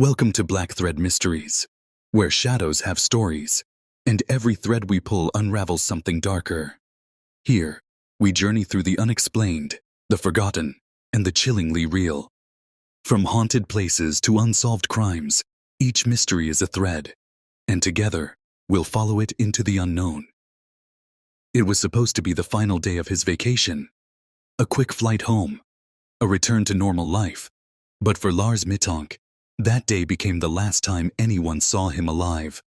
Welcome to Black Thread Mysteries, where shadows have stories, and every thread we pull unravels something darker. Here, we journey through the unexplained, the forgotten, and the chillingly real. From haunted places to unsolved crimes, each mystery is a thread, and together, we'll follow it into the unknown. It was supposed to be the final day of his vacation, a quick flight home, a return to normal life, but for Lars Mittank, that day became the last time anyone saw him alive.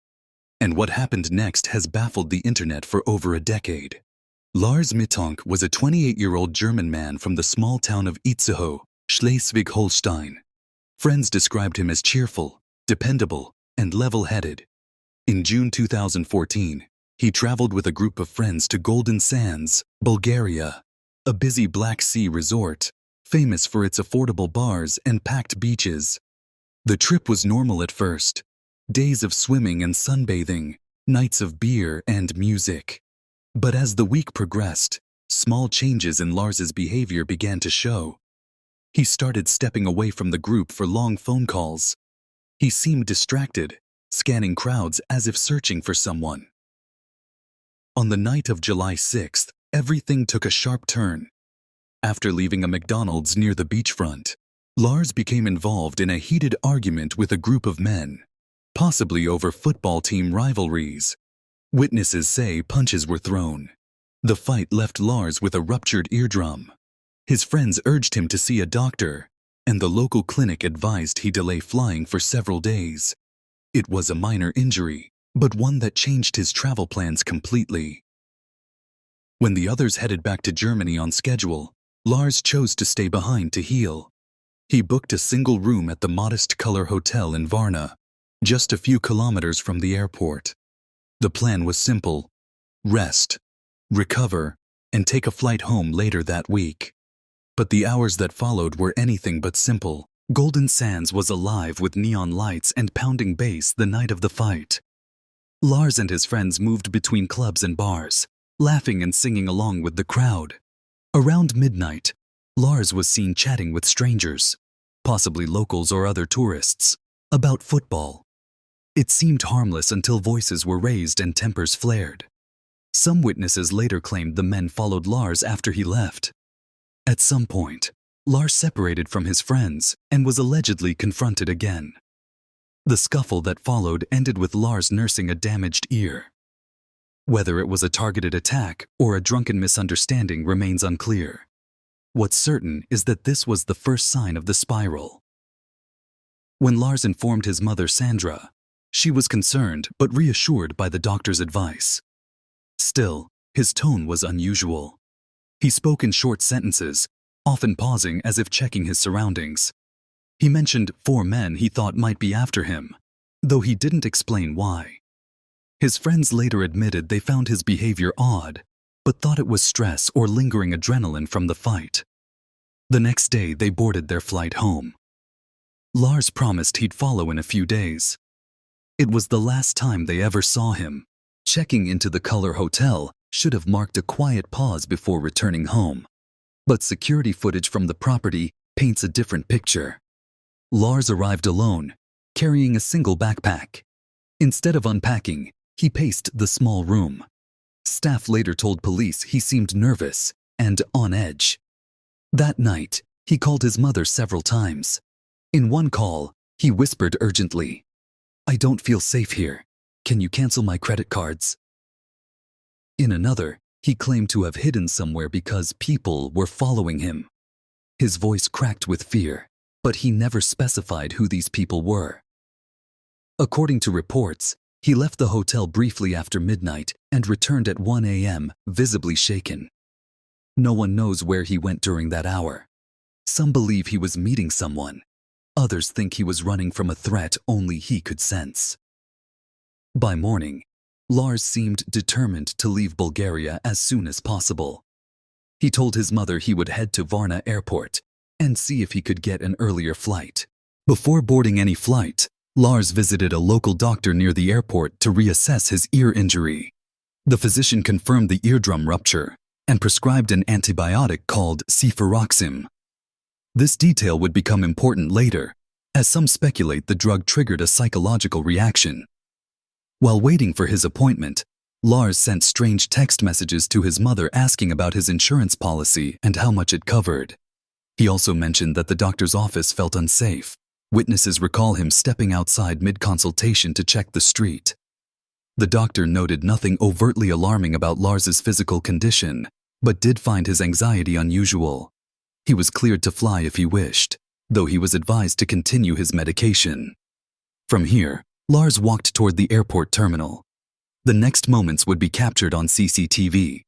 And what happened next has baffled the internet for over a decade. Lars Mittank was a 28-year-old German man from the small town of Itzehoe, Schleswig-Holstein. Friends described him as cheerful, dependable, and level-headed. In June 2014, he traveled with a group of friends to Golden Sands, Bulgaria, a busy Black Sea resort, famous for its affordable bars and packed beaches. The trip was normal at first. Days of swimming and sunbathing, nights of beer and music. But as the week progressed, small changes in Lars's behavior began to show. He started stepping away from the group for long phone calls. He seemed distracted, scanning crowds as if searching for someone. On the night of July 6th, everything took a sharp turn. After leaving a McDonald's near the beachfront, Lars became involved in a heated argument with a group of men, possibly over football team rivalries. Witnesses say punches were thrown. The fight left Lars with a ruptured eardrum. His friends urged him to see a doctor, and the local clinic advised he delay flying for several days. It was a minor injury, but one that changed his travel plans completely. When the others headed back to Germany on schedule, Lars chose to stay behind to heal. He booked a single room at the modest Color Hotel in Varna, just a few kilometers from the airport. The plan was simple: rest, recover, and take a flight home later that week. But the hours that followed were anything but simple. Golden Sands was alive with neon lights and pounding bass the night of the fight. Lars and his friends moved between clubs and bars, laughing and singing along with the crowd. Around midnight, Lars was seen chatting with strangers, possibly locals or other tourists, about football. It seemed harmless until voices were raised and tempers flared. Some witnesses later claimed the men followed Lars after he left. At some point, Lars separated from his friends and was allegedly confronted again. The scuffle that followed ended with Lars nursing a damaged ear. Whether it was a targeted attack or a drunken misunderstanding remains unclear. What's certain is that this was the first sign of the spiral. When Lars informed his mother Sandra, she was concerned but reassured by the doctor's advice. Still, his tone was unusual. He spoke in short sentences, often pausing as if checking his surroundings. He mentioned 4 men he thought might be after him, though he didn't explain why. His friends later admitted they found his behavior odd, but thought it was stress or lingering adrenaline from the fight. The next day, they boarded their flight home. Lars promised he'd follow in a few days. It was the last time they ever saw him. Checking into the Color Hotel should have marked a quiet pause before returning home. But security footage from the property paints a different picture. Lars arrived alone, carrying a single backpack. Instead of unpacking, he paced the small room. Staff later told police he seemed nervous and on edge. That night, he called his mother several times. In one call, he whispered urgently, "I don't feel safe here. Can you cancel my credit cards?" In another, he claimed to have hidden somewhere because people were following him. His voice cracked with fear, but he never specified who these people were. According to reports, he left the hotel briefly after midnight and returned at 1 a.m., visibly shaken. No one knows where he went during that hour. Some believe he was meeting someone. Others think he was running from a threat only he could sense. By morning, Lars seemed determined to leave Bulgaria as soon as possible. He told his mother he would head to Varna Airport and see if he could get an earlier flight. Before boarding any flight, Lars visited a local doctor near the airport to reassess his ear injury. The physician confirmed the eardrum rupture and prescribed an antibiotic called cefuroxime. This detail would become important later, as some speculate the drug triggered a psychological reaction. While waiting for his appointment, Lars sent strange text messages to his mother asking about his insurance policy and how much it covered. He also mentioned that the doctor's office felt unsafe. Witnesses recall him stepping outside mid-consultation to check the street. The doctor noted nothing overtly alarming about Lars's physical condition, but did find his anxiety unusual. He was cleared to fly if he wished, though he was advised to continue his medication. From here, Lars walked toward the airport terminal. The next moments would be captured on CCTV,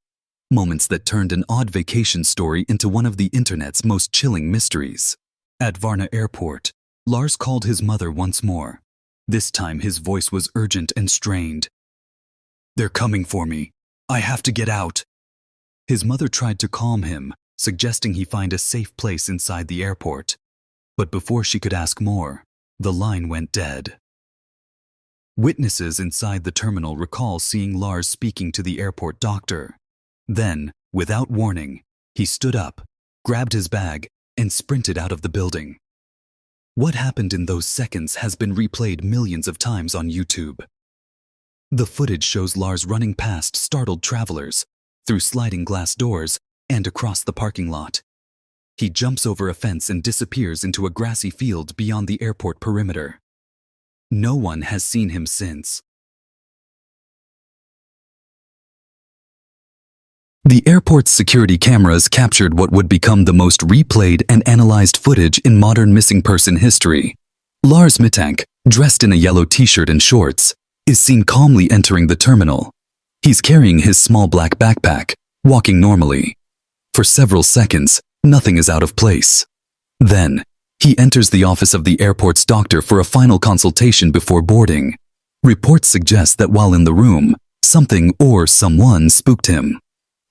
moments that turned an odd vacation story into one of the internet's most chilling mysteries. At Varna Airport, Lars called his mother once more. This time his voice was urgent and strained. "They're coming for me. I have to get out." His mother tried to calm him, suggesting he find a safe place inside the airport. But before she could ask more, the line went dead. Witnesses inside the terminal recall seeing Lars speaking to the airport doctor. Then, without warning, he stood up, grabbed his bag, and sprinted out of the building. What happened in those seconds has been replayed millions of times on YouTube. The footage shows Lars running past startled travelers, through sliding glass doors, and across the parking lot. He jumps over a fence and disappears into a grassy field beyond the airport perimeter. No one has seen him since. The airport's security cameras captured what would become the most replayed and analyzed footage in modern missing person history. Lars Mittank, dressed in a yellow t-shirt and shorts, is seen calmly entering the terminal. He's carrying his small black backpack, walking normally. For several seconds, nothing is out of place. Then, he enters the office of the airport's doctor for a final consultation before boarding. Reports suggest that while in the room, something or someone spooked him.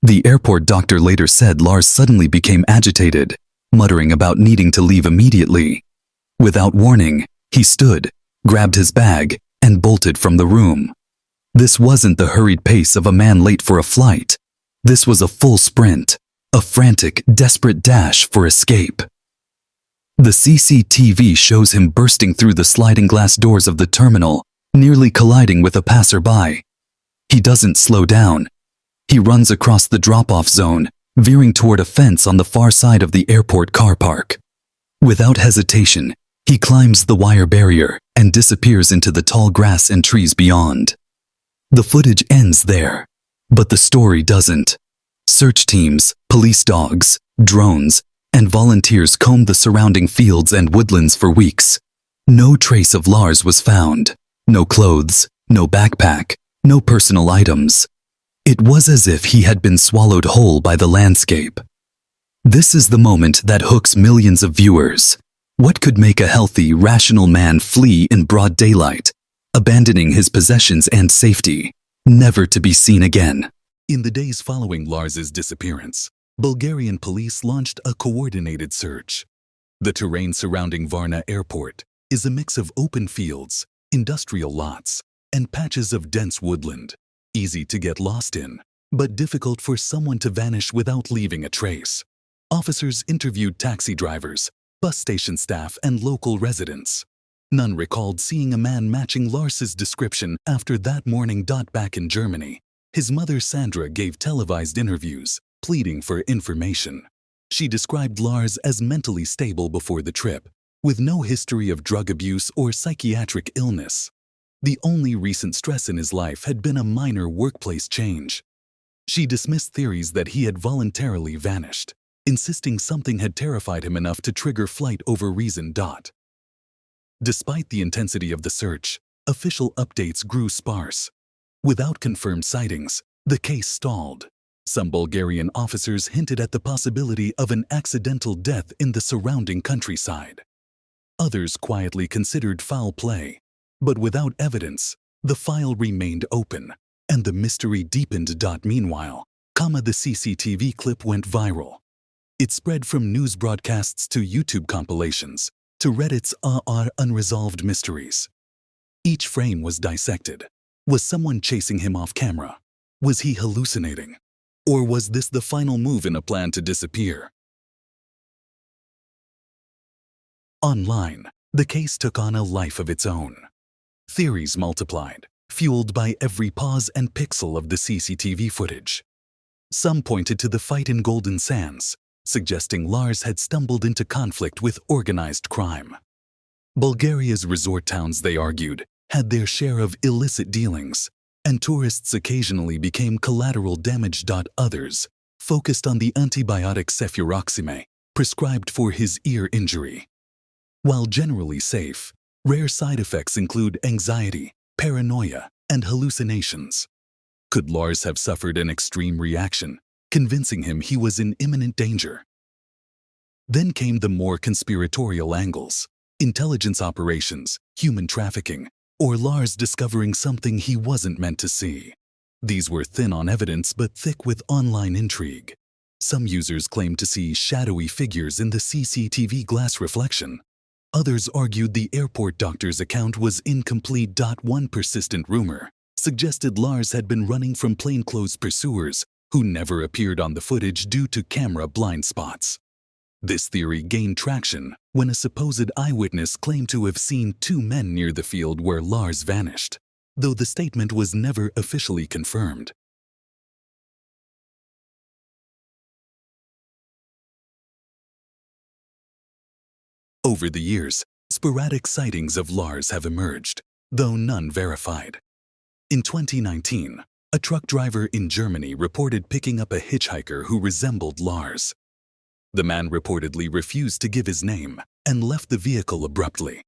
The airport doctor later said Lars suddenly became agitated, muttering about needing to leave immediately. Without warning, he stood, grabbed his bag, and bolted from the room. This wasn't the hurried pace of a man late for a flight. This was a full sprint, a frantic, desperate dash for escape. The CCTV shows him bursting through the sliding glass doors of the terminal, nearly colliding with a passerby. He doesn't slow down. He runs across the drop-off zone, veering toward a fence on the far side of the airport car park. Without hesitation, he climbs the wire barrier and disappears into the tall grass and trees beyond. The footage ends there, but the story doesn't. Search teams, police dogs, drones, and volunteers combed the surrounding fields and woodlands for weeks. No trace of Lars was found. No clothes, no backpack, no personal items. It was as if he had been swallowed whole by the landscape. This is the moment that hooks millions of viewers. What could make a healthy, rational man flee in broad daylight, abandoning his possessions and safety, never to be seen again? In the days following Lars's disappearance, Bulgarian police launched a coordinated search. The terrain surrounding Varna Airport is a mix of open fields, industrial lots, and patches of dense woodland, easy to get lost in, but difficult for someone to vanish without leaving a trace. Officers interviewed taxi drivers, bus station staff, and local residents. None recalled seeing a man matching Lars's description after that morning. Back in Germany, his mother Sandra gave televised interviews, pleading for information. She described Lars as mentally stable before the trip, with no history of drug abuse or psychiatric illness. The only recent stress in his life had been a minor workplace change. She dismissed theories that he had voluntarily vanished, insisting something had terrified him enough to trigger flight over reason. Despite the intensity of the search, official updates grew sparse. Without confirmed sightings, the case stalled. Some Bulgarian officers hinted at the possibility of an accidental death in the surrounding countryside. Others quietly considered foul play. But without evidence, the file remained open, and the mystery deepened. Meanwhile, the CCTV clip went viral. It spread from news broadcasts to YouTube compilations, to Reddit's unresolved mysteries. Each frame was dissected. Was someone chasing him off camera? Was he hallucinating? Or was this the final move in a plan to disappear? Online, The case took on a life of its own. Theories multiplied, fueled by every pause and pixel of the CCTV footage. Some pointed to the fight in Golden Sands, suggesting Lars had stumbled into conflict with organized crime. Bulgaria's resort towns, they argued, had their share of illicit dealings, and tourists occasionally became collateral damage. Others focused on the antibiotic cefuroxime, prescribed for his ear injury. While generally safe, rare side effects include anxiety, paranoia, and hallucinations. Could Lars have suffered an extreme reaction, convincing him he was in imminent danger? Then came the more conspiratorial angles: intelligence operations, human trafficking, or Lars discovering something he wasn't meant to see. These were thin on evidence but thick with online intrigue. Some users claimed to see shadowy figures in the CCTV glass reflection. Others argued the airport doctor's account was incomplete. One persistent rumor suggested Lars had been running from plainclothes pursuers who never appeared on the footage due to camera blind spots. This theory gained traction when a supposed eyewitness claimed to have seen two men near the field where Lars vanished, though the statement was never officially confirmed. Over the years, sporadic sightings of Lars have emerged, though none verified. In 2019, a truck driver in Germany reported picking up a hitchhiker who resembled Lars. The man reportedly refused to give his name and left the vehicle abruptly.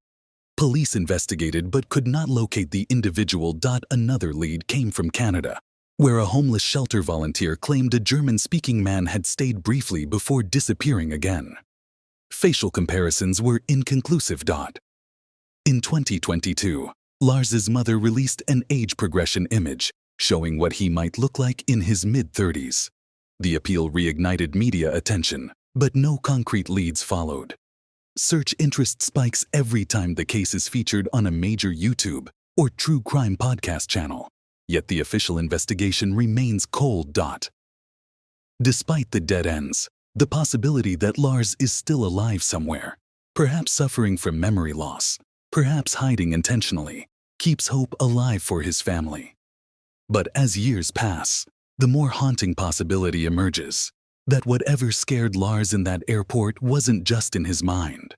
Police investigated but could not locate the individual. Another lead came from Canada, where a homeless shelter volunteer claimed a German-speaking man had stayed briefly before disappearing again. Facial comparisons were inconclusive. In 2022, Lars's mother released an age progression image showing what he might look like in his mid-30s. The appeal reignited media attention, but no concrete leads followed. Search interest spikes every time the case is featured on a major YouTube or true crime podcast channel, yet the official investigation remains cold. Despite the dead ends, the possibility that Lars is still alive somewhere, perhaps suffering from memory loss, perhaps hiding intentionally, keeps hope alive for his family. But as years pass, the more haunting possibility emerges: that whatever scared Lars in that airport wasn't just in his mind.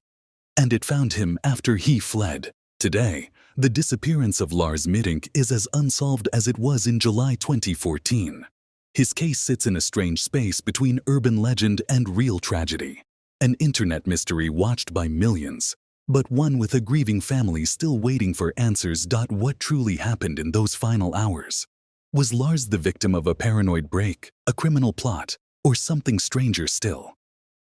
And it found him after he fled. Today, the disappearance of Lars Mittank is as unsolved as it was in July 2014. His case sits in a strange space between urban legend and real tragedy. An internet mystery watched by millions, but one with a grieving family still waiting for answers. What truly happened in those final hours? Was Lars the victim of a paranoid break, a criminal plot, or something stranger still?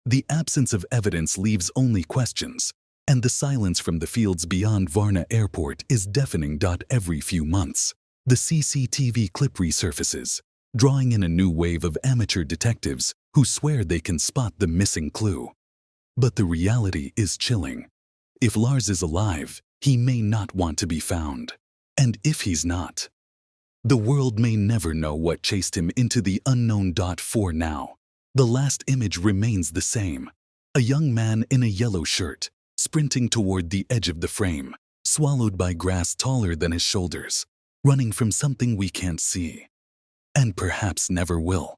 The absence of evidence leaves only questions, and the silence from the fields beyond Varna Airport is deafening. Every few months, the CCTV clip resurfaces, drawing in a new wave of amateur detectives who swear they can spot the missing clue. But the reality is chilling. If Lars is alive, he may not want to be found. And if he's not, the world may never know what chased him into the unknown. For now, the last image remains the same: a young man in a yellow shirt, sprinting toward the edge of the frame, swallowed by grass taller than his shoulders, running from something we can't see, and perhaps never will.